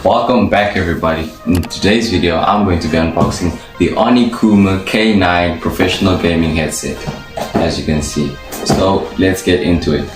Welcome back everybody. In today's video I'm going to be unboxing the Onikuma K9 professional gaming headset, as you can see. So let's get into it.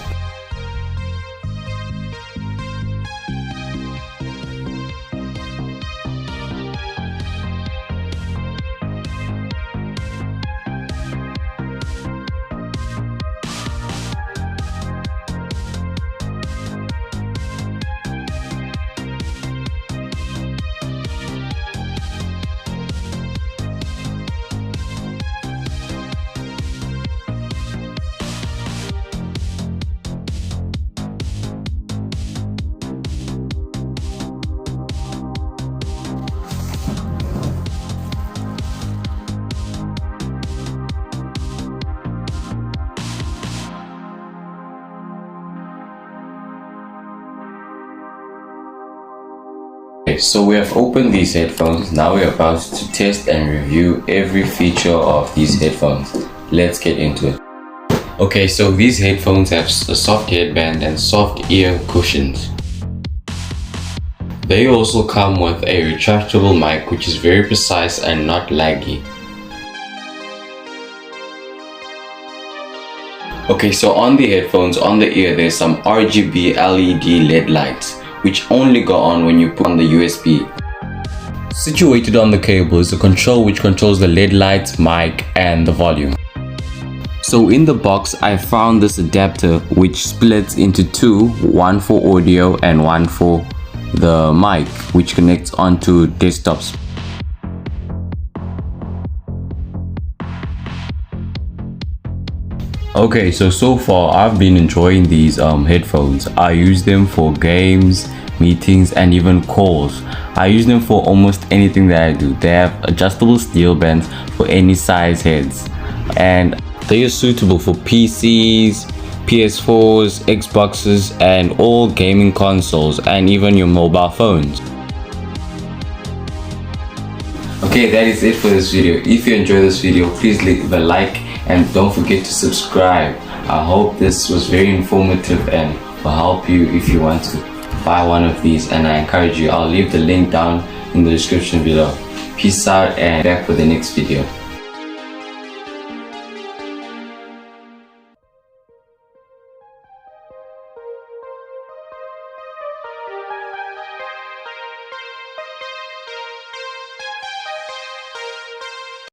Okay, so we have opened these headphones. Now we're about to test and review every feature of these headphones. Let's get into it. Okay, so these headphones have a soft headband and soft ear cushions. They also come with a retractable mic, which is very precise and not laggy. Okay, so on the headphones, on the ear, there's some RGB LED LED lights, which only go on when you put on the USB. Situated on the cable is a control which controls the LED lights, mic, and the volume. So in the box, I found this adapter which splits into two, one for audio and one for the mic, which connects onto desktops. Okay, so far I've been enjoying these headphones. I use them for games, meetings, and even calls. I use them for almost anything that I do. They have adjustable steel bands for any size heads, and they are suitable for PCs, PS4s, Xboxes, and all gaming consoles, and even your mobile phones. Okay, that is it for this video. If you enjoyed this video, please leave a like and don't forget to subscribe. I hope this was very informative and will help you if you want to buy one of these, and I encourage you. I'll leave the link down in the description below. Peace out and back for the next video.